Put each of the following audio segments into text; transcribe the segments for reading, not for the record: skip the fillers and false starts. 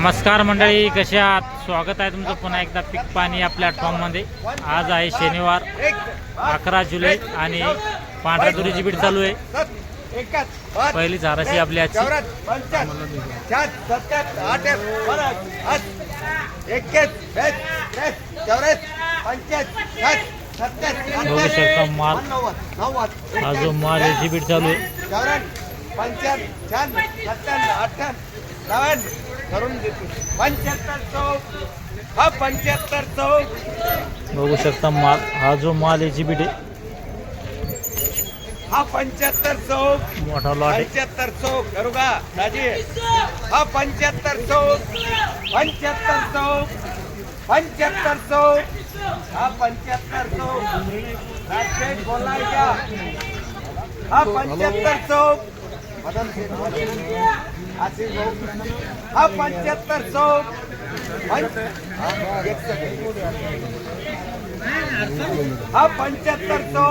नमस्कार मंडळी, कसे आहात? स्वागत आहे तुमचं पुन्हा एकदा पीक पाणी या प्लॅटफॉर्ममध्ये. आज आहे शनिवार 11 जुलै आणि पांढऱ्या तुरीची बीड चालू आहे. पहिली झाराशी आपली आजची. बघू शकता माल, हा जो माल याची बीड चालू आहे. बघू शकता माल, हा जो माल याची बीड आहे. हा 7500 मोठा लॉट आहे. 7500 करू का दाजी? हा 7500 7500 7500 हा 7500 राजशेठ बोलायच्या. हा 7500 मदन आसिफ भाऊ. हा 7500 हा 7500 7500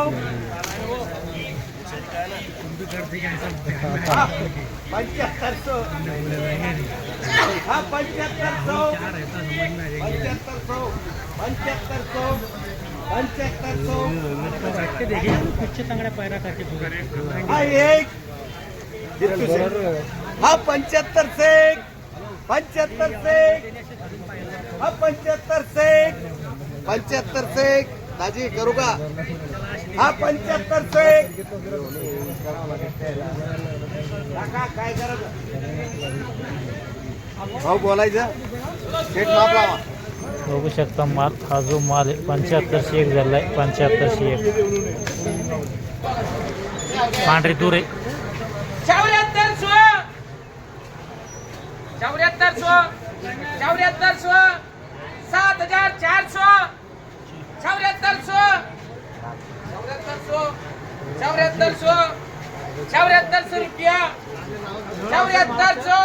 हा 7500 हा एक हा 75 से 75 से हा 75 से 75 से दाजी करू का? हा 75 से काय करायचं भाऊ बोलायचं शेट माप लावा. बघू शकता माल, हा जो माल आहे 7501 झाला आहे. 7501 पांढरी तूर आहे. 7400 7400 7400 7400 7400 7400 7400 रुपया 7400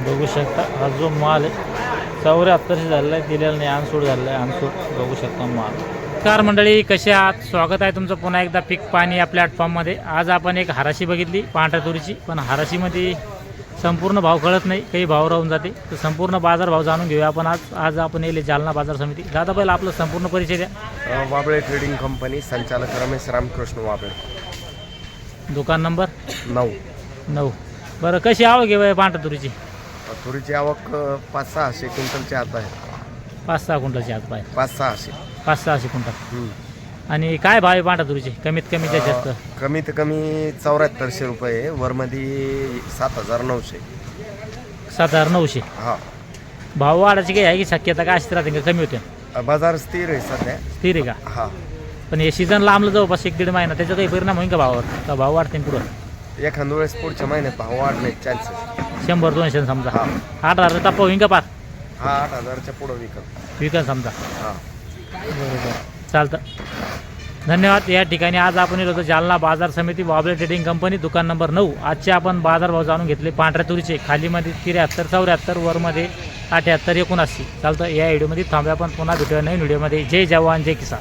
बघू शकता हा जो माल आहे 7400 झालेला आहे. दिलेला नाही, अनसूड झालेला आहे. अनसूड बघू शकता माल. नमस्कार मंडळी, कसे आहात? स्वागत आहे तुमचं पुन्हा एकदा पीक पाणी या प्लॅटफॉर्ममध्ये. आज आपण एक हाराशी बघितली पांढऱ्या तुरीची, पण हाराशीमध्ये संपूर्ण भाव कळत नाही, काही भाव राहून जाते. तर संपूर्ण बाजार भाव जाणून घेऊया आपण. आज आपण येले जालना बाजार समिती. दादा पहिला आपलं संपूर्ण परिचय द्या. वाबळे ट्रेडिंग कंपनी, संचालक रमेश रामकृष्ण वाबळे. दुकान नंबर 9. बरं, कशी आवक घेऊया पांढऱ्या तुरीची? तुरीची आवक 500-600 क्विंटलच्या आत आहे. 5-6 क्विंटलची आत पाहिजे. 500-600. 500-600 क्विंटल. आणि काय भाव आहे पांढऱ्या तुरीची? कमीत कमी जास्त? कमीत कमी 7400 रुपये, वरमध्ये 7900. 7900. हा, भाव वाढायची काही आहे की शक्यता काय असते राहते का कमी होते? बाजार स्थिर आहे सध्या. स्थिर आहे का? हा, पण हे सीझन लांबलं जवळपास 1-1.5 महिना, त्याचा काही परिणाम होईल का भावावर? का भाव वाढते पुढं? एखाद्या वेळेस पुढच्या महिन्यात भाव वाढण्याचे चान्सेस. 100-200 समजा. हा. 8,000 टप्पा होईन का पार? हा, 8000च्या पुढं विकन समजा. हा. बरोबर, चालतं. धन्यवाद. या ठिकाणी आज आपण येलो होतो जालना बाजार समिती, वाबळे ट्रेडिंग कंपनी, दुकान नंबर 9. आजचे आपण बाजारभाव जाणून घेतले पांढऱ्या तुरीचे. खालीमध्ये 73-74, वरमध्ये 78-79. चालतं. या व्हिडिओमध्ये थांबूया, आपण पुन्हा भेटूया नवीन व्हिडिओमध्ये. जय जवान जय किसान.